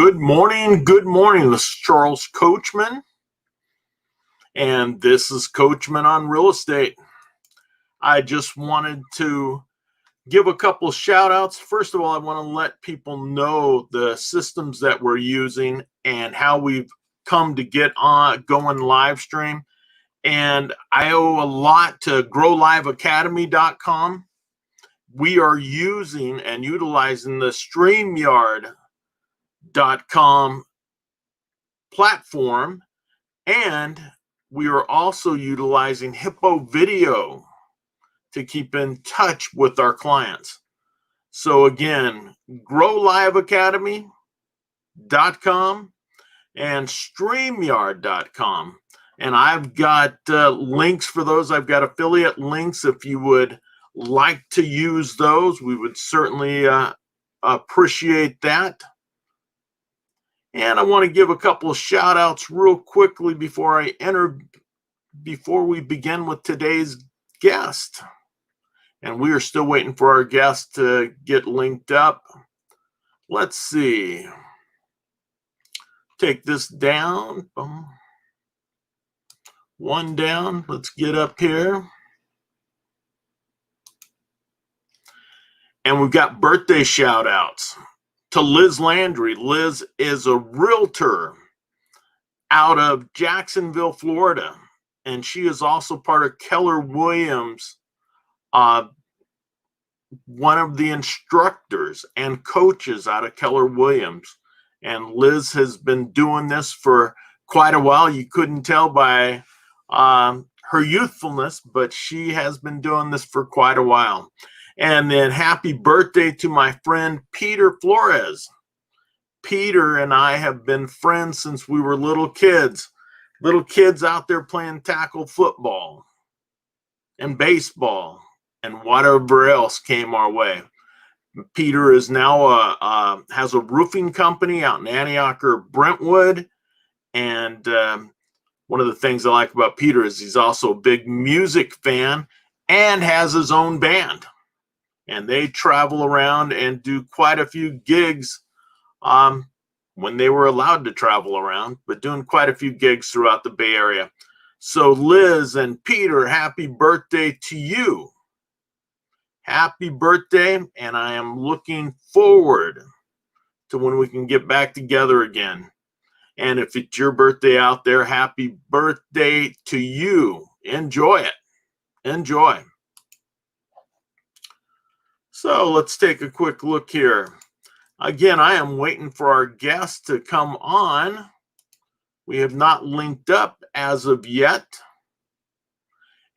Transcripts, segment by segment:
Good morning. Good morning. This is Charles Coachman, and this is Coachman on Real Estate. I just wanted to give a couple shout outs. First of all, I want to let people know the systems that we're using and how we've come to get on going live stream. And I owe a lot to growliveacademy.com. We are using and utilizing the StreamYard.com platform, and we are also utilizing Hippo Video to keep in touch with our clients. So again, growliveacademy.com and StreamYard.com. And I've got links for those. I've got affiliate links. If you would like to use those, we would certainly appreciate that. And I want to give a couple of shout outs real quickly before we begin with today's guest. And we are still waiting for our guest to get linked up. Let's see. Take this down. One down. Let's get up here. And we've got birthday shout outs to Liz Landry. Liz is a realtor out of Jacksonville, Florida, and she is also part of Keller Williams, one of the instructors and coaches out of Keller Williams. And Liz has been doing this for quite a while. You couldn't tell by her youthfulness, but she has been doing this for quite a while. And then happy birthday to my friend Peter Flores. Peter and I have been friends since we were little kids out there playing tackle football and baseball and whatever else came our way. Peter is now has a roofing company out in Antioch or Brentwood. And one of the things I like about Peter is he's also a big music fan and has his own band. And they travel around and do quite a few gigs when they were allowed to travel around, but doing quite a few gigs throughout the Bay Area. So Liz and Peter, happy birthday to you. Happy birthday, and I am looking forward to when we can get back together again. And if it's your birthday out there, happy birthday to you. Enjoy it. Enjoy. So let's take a quick look here. Again, I am waiting for our guest to come on. We have not linked up as of yet.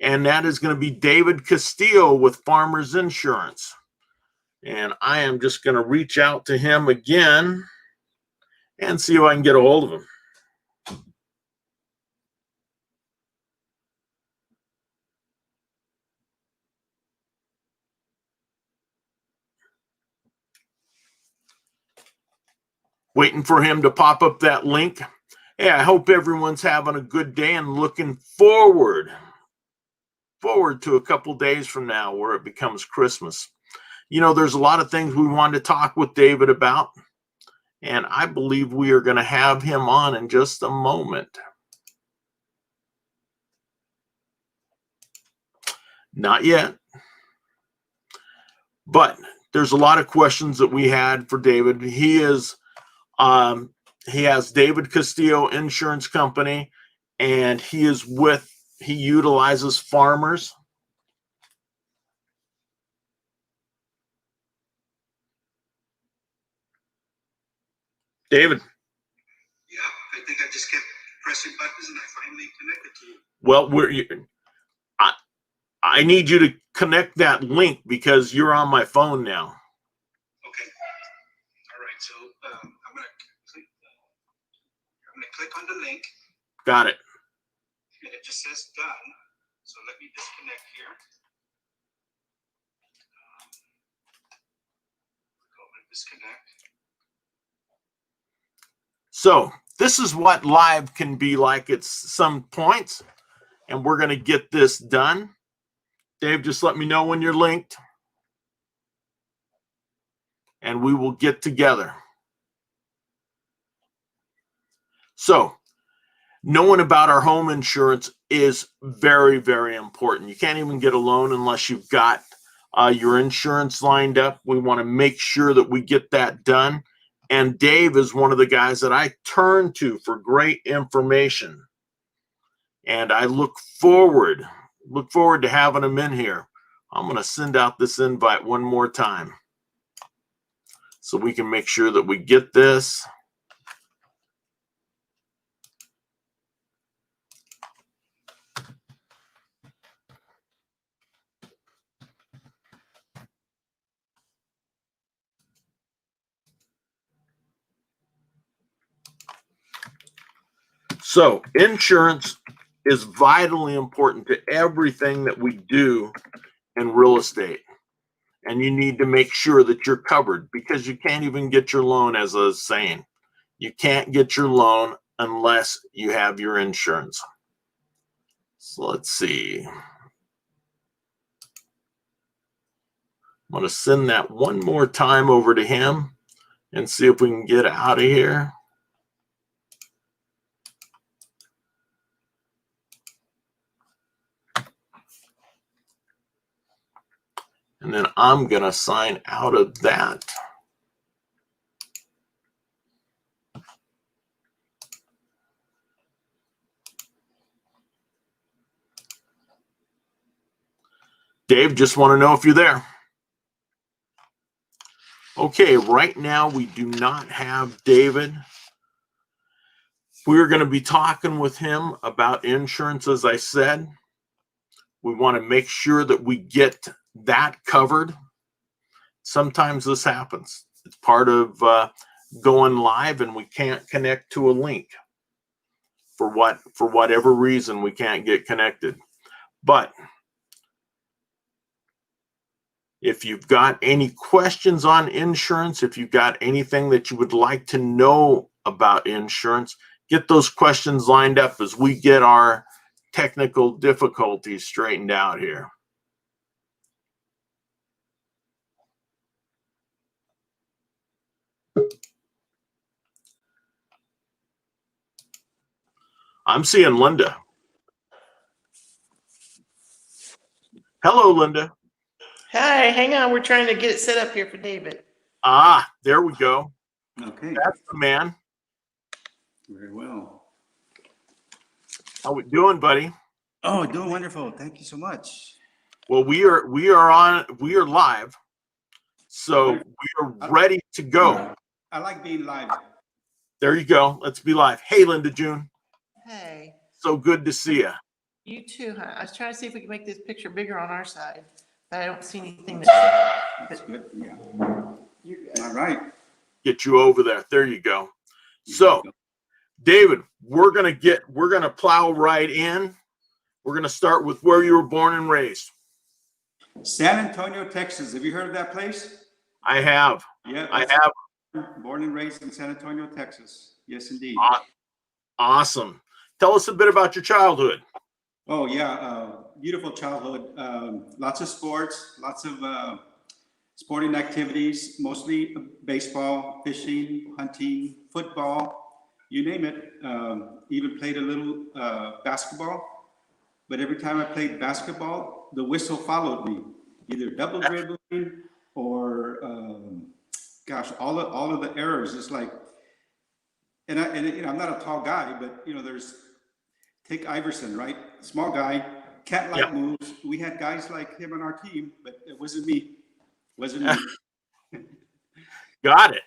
And that is going to be David Castillo with Farmers Insurance. And I am just going to reach out to him again and see if I can get a hold of him. Waiting for him to pop up that link. Hey, I hope everyone's having a good day and looking forward to a couple days from now where it becomes Christmas. You know, there's a lot of things we wanted to talk with David about, and I believe we are going to have him on in just a moment. Not yet. But there's a lot of questions that we had for David. He has David Castillo Insurance Company, and he utilizes farmers. David. Yeah, I think I just kept pressing buttons and I finally connected to you. Well, I need you to connect that link because you're on my phone now. Okay. All right. So I'm gonna click on the link. Got it. And it just says done. So let me disconnect here. Go and disconnect. So this is what live can be like at some points, and we're going to get this done. Dave, just let me know when you're linked, and we will get together. So knowing about our home insurance is very, very important. You can't even get a loan unless you've got your insurance lined up. We want to make sure that we get that done. And Dave is one of the guys that I turn to for great information. And I look forward to having him in here. I'm going to send out this invite one more time so we can make sure that we get this. So insurance is vitally important to everything that we do in real estate. And you need to make sure that you're covered, because you can't even get your loan, as I was saying. You can't get your loan unless you have your insurance. So let's see. I'm going to send that one more time over to him and see if we can get out of here. And then I'm going to sign out of that. Dave, just want to know if you're there. Okay, right now we do not have David. We're going to be talking with him about insurance, as I said. We want to make sure that we get that covered. Sometimes this happens. It's part of going live and we can't connect to a link. For whatever reason, we can't get connected. But if you've got any questions on insurance, if you've got anything that you would like to know about insurance, get those questions lined up as we get our technical difficulties straightened out here. I'm seeing Linda. Hello, Linda. Hi, hang on. We're trying to get it set up here for David. Ah, there we go. Okay. That's the man. Very well. How we doing, buddy? Oh, doing wonderful. Thank you so much. Well, we are live, so we are ready to go. I like being live. There you go. Let's be live. Hey, Linda June. Hey, So good to see you. you too, huh? I was trying to see if we can make this picture bigger on our side, but I don't see anything That's good. Yeah. All right. Get you over there. There you go. So, David, we're gonna plow right in. We're gonna start with where you were born and raised. San Antonio, Texas. Have you heard of that place? I have. Yeah. I have. Born and raised in San Antonio, Texas. Yes, indeed. Awesome. Tell us a bit about your childhood. Oh, yeah. Beautiful childhood. Lots of sports, lots of sporting activities, mostly baseball, fishing, hunting, football, you name it. Even played a little basketball. But every time I played basketball, the whistle followed me, either double dribbling or, gosh, all of the errors. It's like, and I'm not a tall guy, but take Iverson, right? Small guy, cat-like moves. We had guys like him on our team, but it wasn't me. Got it.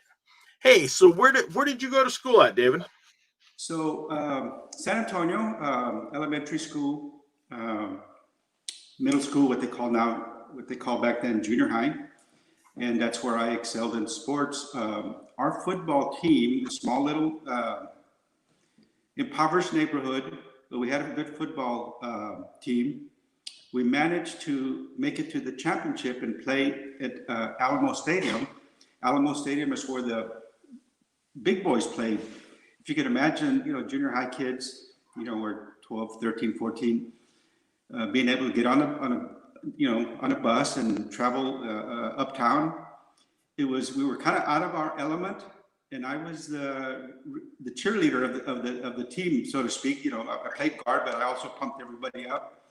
Hey, so where did you go to school at, David? So San Antonio, elementary school, middle school, what they call back then junior high, and that's where I excelled in sports. Our football team, a small little impoverished neighborhood, but we had a good football team. We managed to make it to the championship and play at Alamo Stadium. Alamo Stadium is where the big boys played. If you could imagine, junior high kids, were 12, 13, 14, being able to get on a bus and travel uptown. We were kind of out of our element, and I was the cheerleader of the team, so to speak. You know, I played guard, but I also pumped everybody up.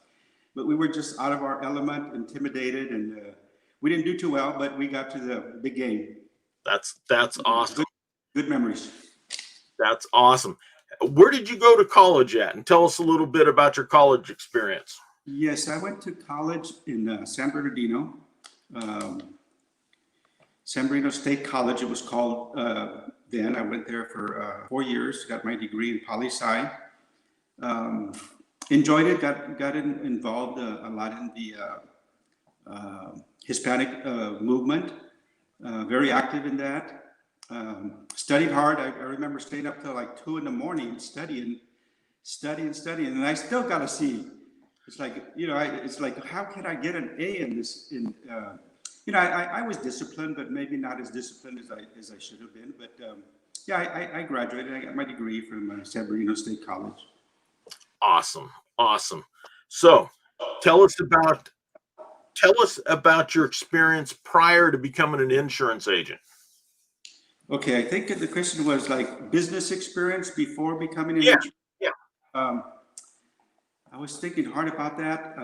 But we were just out of our element, intimidated, and we didn't do too well. But we got to the big game. That's awesome. Good memories. That's awesome. Where did you go to college at? And tell us a little bit about your college experience. Yes, I went to college in San Bernardino. San Bernardino State College, it was called then. I went there for 4 years, got my degree in poli-sci. Enjoyed it, got involved a lot in the Hispanic movement, very active in that. Studied hard. I remember staying up till like 2 a.m. studying, and I still got a C. It's like, you know, it's like, how can I get an A in this? You know, I was disciplined, but maybe not as disciplined as I should have been. But yeah, I graduated. I got my degree from San Bernardino State College. Awesome. So tell us about your experience prior to becoming an insurance agent. Okay, I think the question was like business experience before becoming an agent. Yeah. I was thinking hard about that.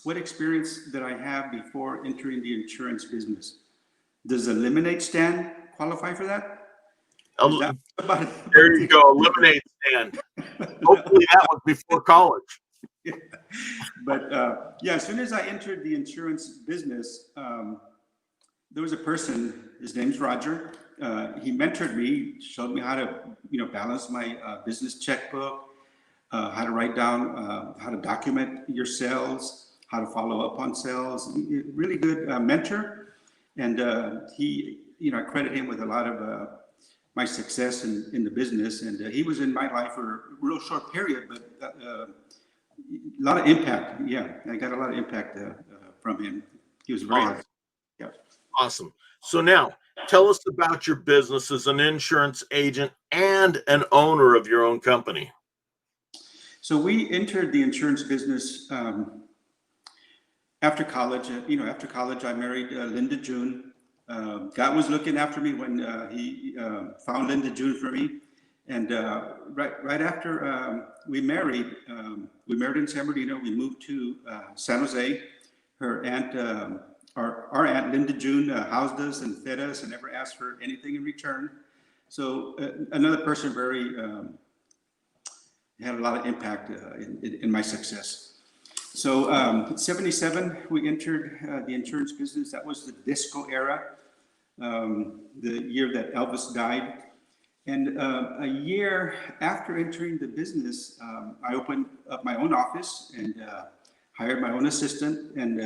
What experience did I have before entering the insurance business? Does a lemonade stand qualify for that? There you go, lemonade stand. Hopefully that was before college. Yeah. But yeah, as soon as I entered the insurance business, there was a person, his name's Roger. He mentored me, showed me how to, you know, balance my business checkbook, how to write down, how to document your sales, how to follow up on sales. Really good mentor. And he, you know, I credit him with a lot of my success in the business. And he was in my life for a real short period, but a lot of impact. Yeah, I got a lot of impact from him. He was very helpful. Yeah. Awesome. So now tell us about your business as an insurance agent and an owner of your own company. So we entered the insurance business after college. After college, I married Linda June. God was looking after me when he found Linda June for me. And right after we married in San Bernardino. We moved to San Jose. Her aunt, our aunt Linda June, housed us and fed us and never asked for anything in return. So another person very had a lot of impact in my success. So in 77, we entered the insurance business. That was the disco era, the year that Elvis died. And a year after entering the business, I opened up my own office and hired my own assistant. And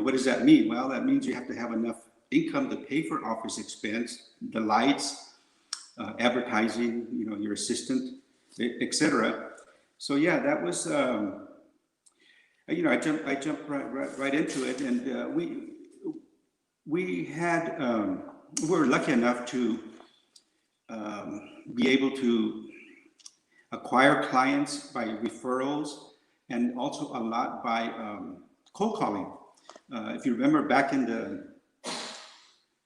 what does that mean? Well, that means you have to have enough income to pay for office expense, the lights, advertising, your assistant, etc. So yeah, that was, I jumped right into it, and we were lucky enough to be able to acquire clients by referrals and also a lot by cold calling. If you remember back in the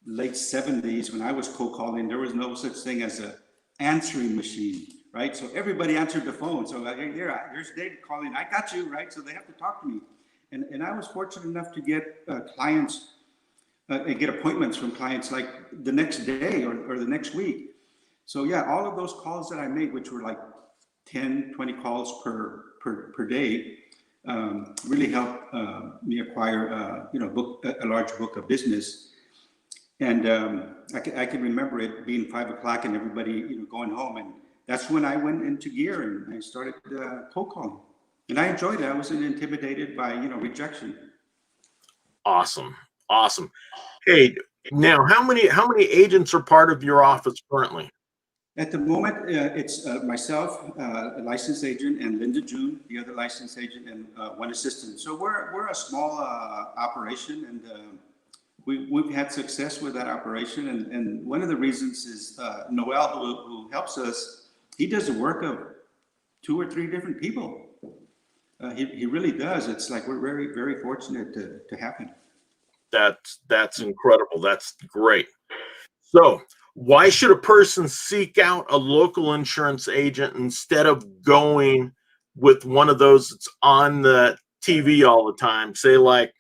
late 70s when I was cold calling, there was no such thing as an answering machine, right? So everybody answered the phone. So like, here's David calling, I got you, right? So they have to talk to me. And I was fortunate enough to get clients, get appointments from clients like the next day or the next week. So yeah, all of those calls that I made, which were like 10, 20 calls per day, really helped me acquire, a large book of business. And I can remember it being 5 o'clock and everybody, going home. And that's when I went into gear and I started cold calling. And I enjoyed it. I wasn't intimidated by, rejection. Awesome. Hey, now how many agents are part of your office currently? At the moment, it's myself, a licensed agent, and Linda June, the other licensed agent, and one assistant. So we're a small operation, and we've had success with that operation. And one of the reasons is Noel, who helps us. He does the work of 2 or 3 different people. He really does. It's like we're very, very fortunate to have him. That's incredible. That's great. So Why should a person seek out a local insurance agent instead of going with one of those that's on the TV all the time, say like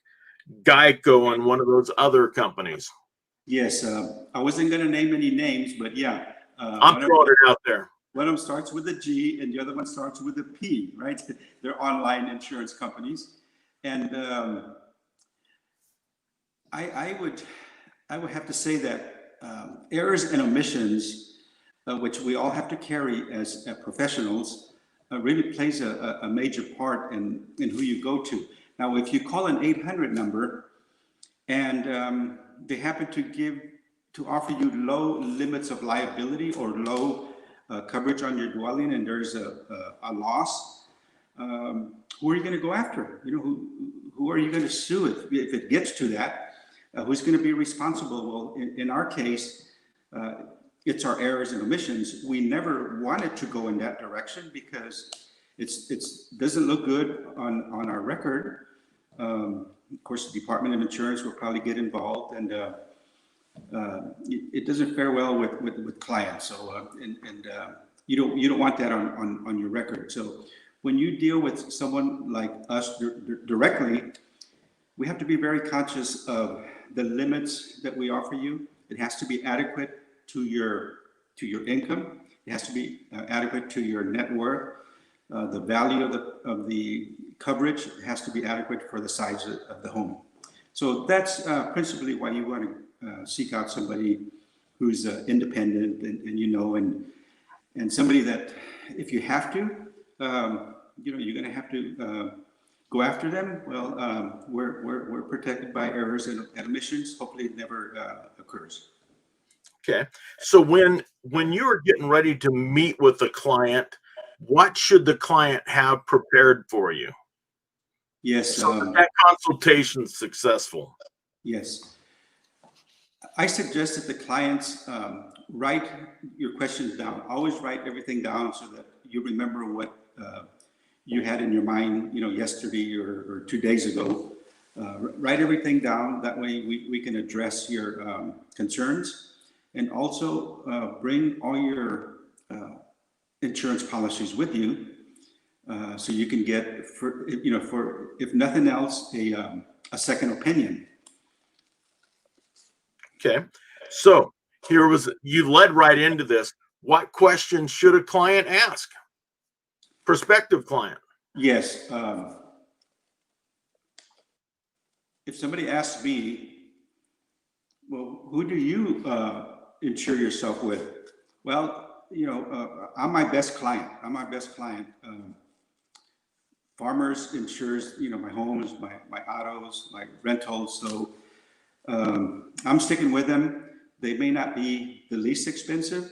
Geico and one of those other companies? Yes, I wasn't going to name any names, but yeah. I'm throwing it out there. One of them starts with a G and the other one starts with a P, right? They're online insurance companies. And I would have to say that errors and omissions, which we all have to carry as professionals, really plays a major part in who you go to. Now, if you call an 800 number and they happen to offer you low limits of liability or low coverage on your dwelling, and there's a loss, who are you going to go after? You know, who are you going to sue if it gets to that? Who's going to be responsible? Well, in our case, it's our errors and omissions. We never wanted to go in that direction because it doesn't look good on our record. Of course, the Department of Insurance will probably get involved, and it doesn't fare well with clients. So, you don't want that on your record. So, when you deal with someone like us directly, we have to be very conscious of the limits that we offer you. It has to be adequate to your income. It has to be adequate to your net worth. The value of the coverage has to be adequate for the size of the home. So that's principally why you want to seek out somebody who's independent and somebody that, if you have to, you're going to have to go after them. Well, we're protected by errors and omissions. Hopefully, it never occurs. Okay, so when you're getting ready to meet with a client, what should the client have prepared for you? Yes. So that consultation's successful. Yes. I suggest that the clients write your questions down. Always write everything down so that you remember what you had in your mind, yesterday or 2 days ago. Write everything down. That way we can address your concerns, and also bring all your insurance policies with you, so you can get, for if nothing else, a second opinion. Okay, so you led right into this. What questions should a client ask? Prospective client. Yes. If somebody asks me, well, who do you insure yourself with? Well, I'm my best client. Farmers insures, my homes, my autos, my rentals. So I'm sticking with them. They may not be the least expensive,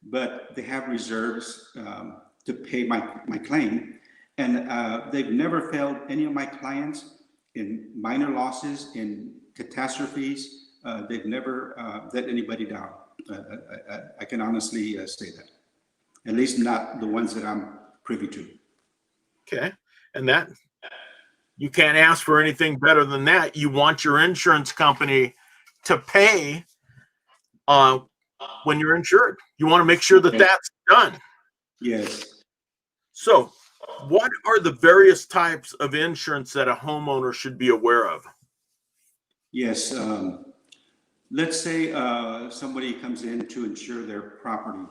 but they have reserves to pay my claim. And they've never failed any of my clients in minor losses, in catastrophes. They've never let anybody down. I can honestly say that. At least not the ones that I'm privy to. Okay. And that, you can't ask for anything better than that. You want your insurance company to pay when you're insured. You want to make sure that that's done. Yes. So, what are the various types of insurance that a homeowner should be aware of? Yes. Let's say somebody comes in to insure their property.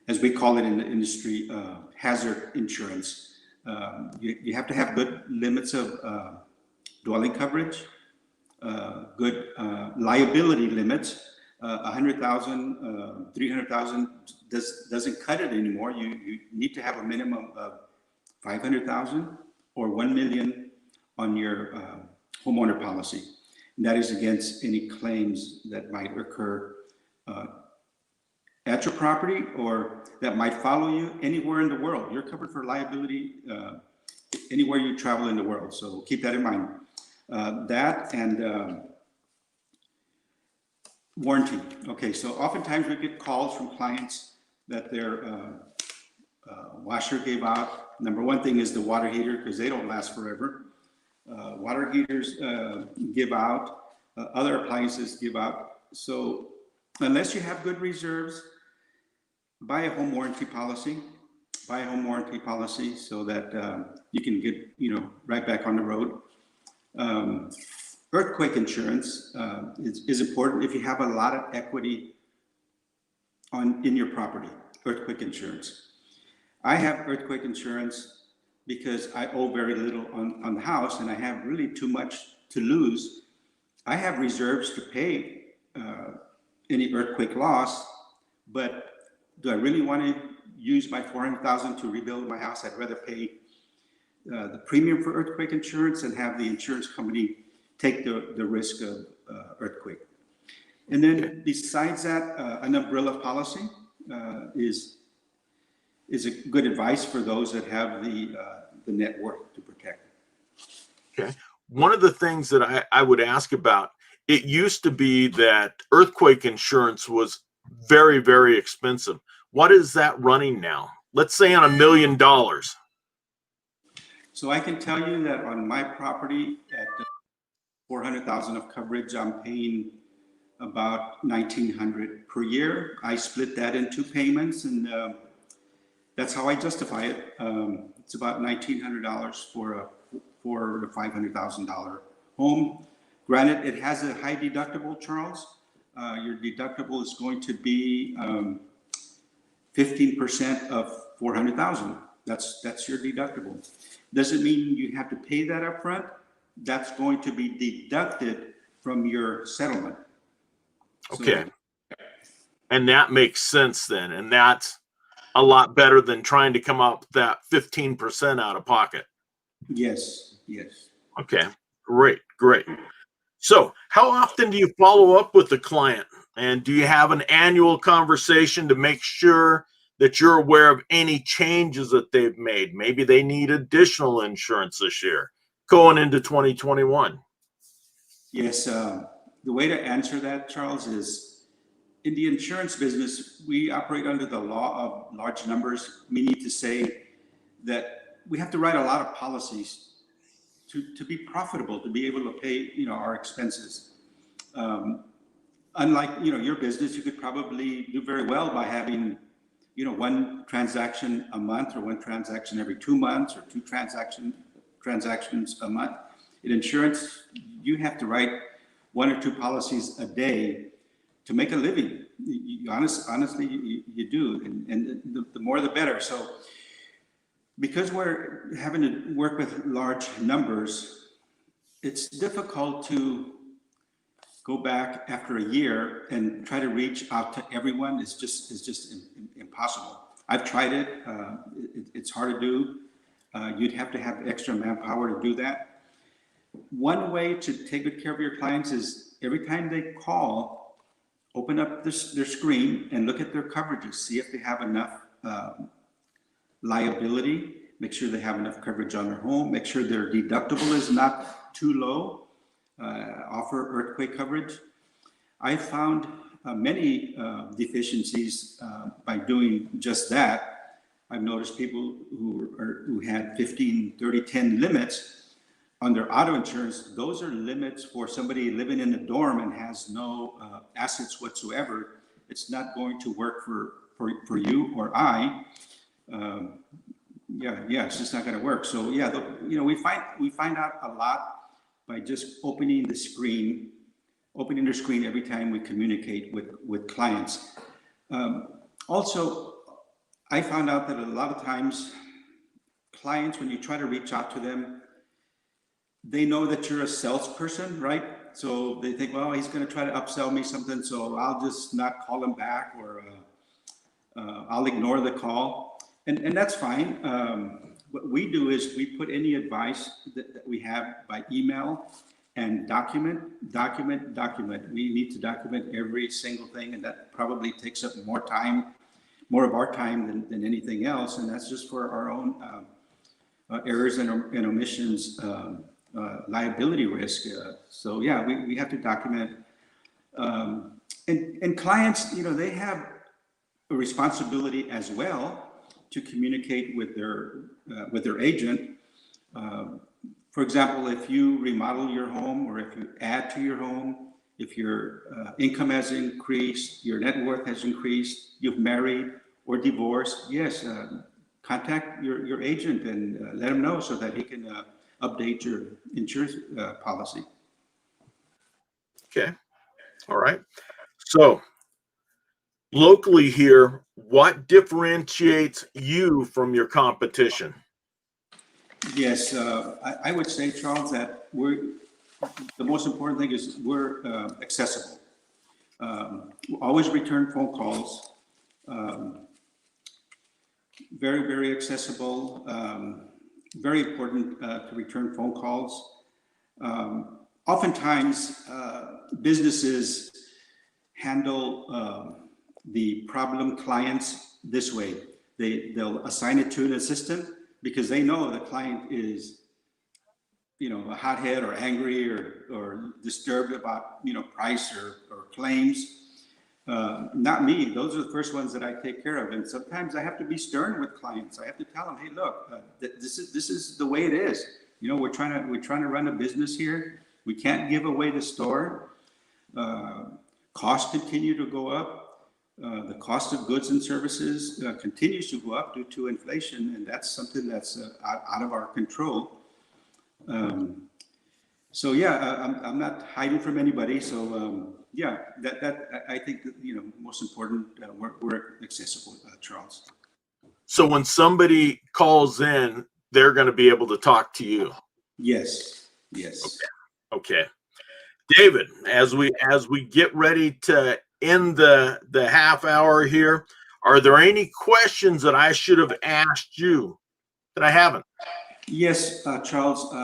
As we call it in the industry, hazard insurance. You have to have good limits of dwelling coverage, good liability limits. 100,000, 300,000 doesn't cut it anymore. You need to have a minimum of 500,000 or 1 million on your homeowner policy. And that is against any claims that might occur at your property or that might follow you anywhere in the world. You're covered for liability anywhere you travel in the world. So keep that in mind. That and warranty. Okay, so oftentimes we get calls from clients that their washer gave out. Number one thing is the water heater, because they don't last forever. Water heaters give out, other appliances give out. So unless you have good reserves, buy a home warranty policy. Buy a home warranty policy so that you can get, right back on the road. Earthquake insurance is important if you have a lot of equity in your property. Earthquake insurance. I have earthquake insurance because I owe very little on the house, and I have really too much to lose. I have reserves to pay any earthquake loss, but do I really want to use my $400,000 to rebuild my house? I'd rather pay the premium for earthquake insurance and have the insurance company take the risk of earthquake. And then besides that, an umbrella policy is a good advice for those that have the net worth to protect. Okay. One of the things that I would ask about, it used to be that earthquake insurance was very, very expensive. What is that running now? Let's say on $1 million. So I can tell you that on my property at $400,000 of coverage, I'm paying about $1,900 per year. I split that in 2 payments, and that's how I justify it. It's about $1,900 for a $400,000 to $500,000 home. Granted, it has a high deductible, Charles. Your deductible is going to be 15% of $400,000. That's your deductible. Doesn't mean you have to pay that up front. That's going to be deducted from your settlement. Okay. And that makes sense then. And that's a lot better than trying to come up with that 15% out of pocket. Yes. Okay. Great. So how often do you follow up with the client? And do you have an annual conversation to make sure that you're aware of any changes that they've made? Maybe they need additional insurance this year going into 2021. Yes. The way to answer that, Charles, is in the insurance business, we operate under the law of large numbers, meaning to say that we have to write a lot of policies to be profitable, to be able to pay, our expenses. Unlike, your business, you could probably do very well by having, 1 transaction a month, or 1 transaction every 2 months, or 2 transactions a month. In insurance, you have to write 1 or 2 policies a day to make a living. Honestly, you do, and the more the better. So because we're having to work with large numbers, it's difficult to go back after a year and try to reach out to everyone. It's just impossible. I've tried it. It's hard to do. You'd have to have extra manpower to do that. One way to take good care of your clients is every time they call, open up their screen and look at their coverages. See if they have enough liability. Make sure they have enough coverage on their home. Make sure their deductible is not too low. Offer earthquake coverage. I found many deficiencies by doing just that. I've noticed people who had 15, 30, 10 limits on their auto insurance. Those are limits for somebody living in a dorm and has no assets whatsoever. It's not going to work for you or I. It's just not going to work. So we find out a lot by just opening their screen every time we communicate with clients. Also, I found out that a lot of times clients, when you try to reach out to them, they know that you're a salesperson, right? So they think, well, he's going to try to upsell me something, so I'll just not call him back, or I'll ignore the call. And that's fine. What we do is we put any advice that we have by email and document. We need to document every single thing, and that probably takes up more of our time than anything else. And that's just for our own errors and omissions, liability risk. We have to document. And clients, they have a responsibility as well to communicate with their agent. For example, if you remodel your home, or if you add to your home, if your income has increased, your net worth has increased, you've married or divorced, yes, contact your agent and let him know so that he can update your insurance policy. Okay. All right. So locally here, what differentiates you from your competition? Yes, I would say, Charles, that the most important thing is we're accessible. We always return phone calls. Very, very accessible. Very important to return phone calls. Oftentimes, businesses handle the problem clients this way. They'll assign it to an assistant because they know the client is, a hothead or angry or disturbed about, price or claims. Not me. Those are the first ones that I take care of. And sometimes I have to be stern with clients. I have to tell them, hey, look, this is the way it is. We're trying to run a business here. We can't give away the store. Costs continue to go up. The cost of goods and services continues to go up due to inflation, and that's something that's out of our control. So yeah, I'm not hiding from anybody. So yeah, that I think that, most important, we're accessible, Charles. So when somebody calls in, they're going to be able to talk to you. Yes. Yes. Okay. David, as we get ready to end the half hour here, are there any questions that I should have asked you that I haven't? Yes, Charles.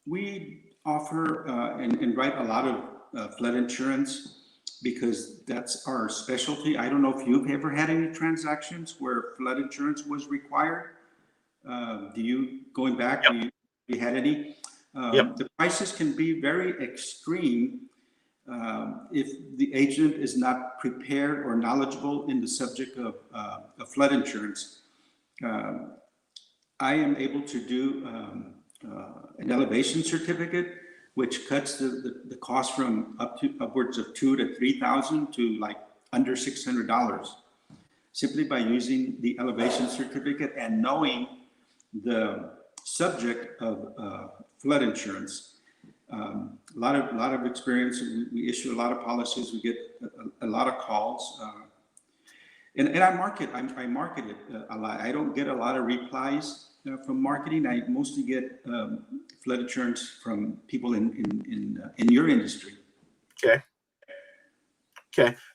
We offer and write a lot of flood insurance because that's our specialty. I don't know if you've ever had any transactions where flood insurance was required. Going back, Yep. you had any? Yep. The prices can be very extreme if the agent is not prepared or knowledgeable in the subject of flood insurance. I am able to do an elevation certificate, which cuts the cost from upwards of $2,000 to $3,000 to like under $600, simply by using the elevation certificate and knowing the subject of flood insurance. A lot of experience. We issue a lot of policies. We get a lot of calls, and I market it a lot. I don't get a lot of replies from marketing. I mostly get flood insurance from people in your industry. Okay.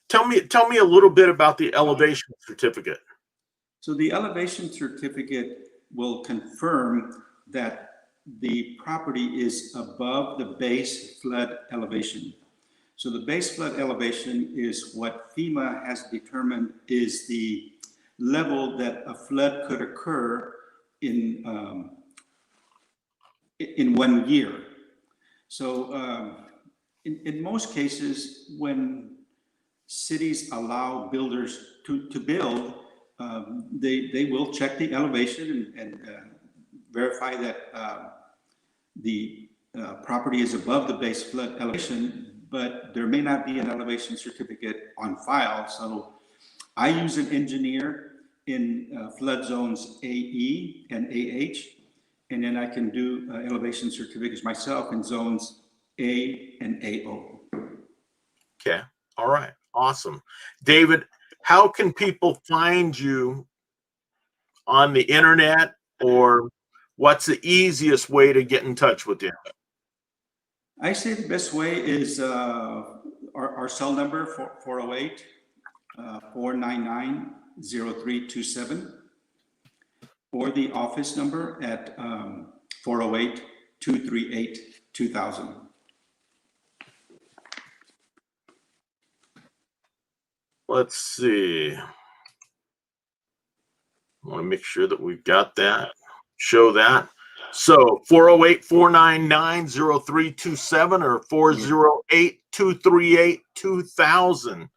Tell me a little bit about the elevation certificate. So the elevation certificate will confirm that the property is above the base flood elevation. So the base flood elevation is what FEMA has determined is the level that a flood could occur in 1 year. So in most cases, when cities allow builders to build, they will check the elevation and verify that the property is above the base flood elevation, but there may not be an elevation certificate on file. So I use an engineer in flood zones AE and AH, and then I can do elevation certificates myself in zones A and AO. Okay. All right. Awesome. David, how can people find you on the internet, or what's the easiest way to get in touch with you? I say the best way is our cell number, 408-499-0327, or the office number at 408-238-2000. Let's see. I want to make sure that we've got that. Show that. So 408-499-0327 or 408-238-2000.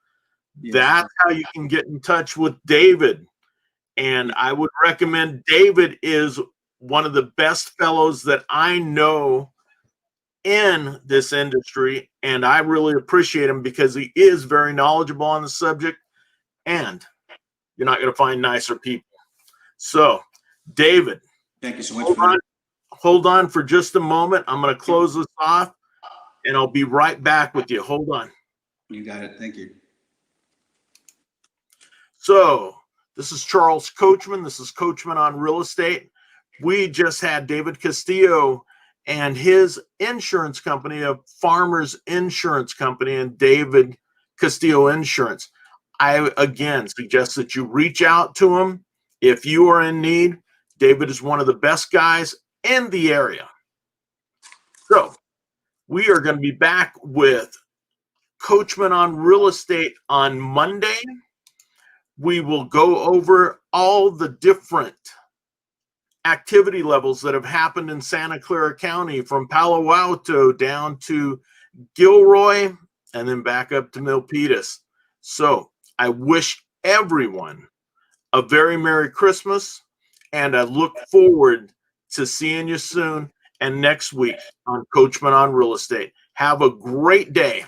Yes. That's how you can get in touch with David. And I would recommend David is one of the best fellows that I know in this industry, and I really appreciate him because he is very knowledgeable on the subject, and you're not going to find nicer people. So, David, Thank you so much for that. hold on for just a moment. I'm going to close this off, and I'll be right back with you. Hold on. You got it. Thank you. So, this is Charles Coachman. This is Coachman on Real Estate. We just had David Castillo and his insurance company, a Farmers Insurance Company, and David Castillo Insurance. I, again, suggest that you reach out to him if you are in need. David is one of the best guys in the area. So, we are going to be back with Coachman on Real Estate on Monday. We will go over all the different activity levels that have happened in Santa Clara County, from Palo Alto down to Gilroy and then back up to Milpitas. So I wish everyone a very Merry Christmas, and I look forward to seeing you soon and next week on Coachman on Real Estate. Have a great day.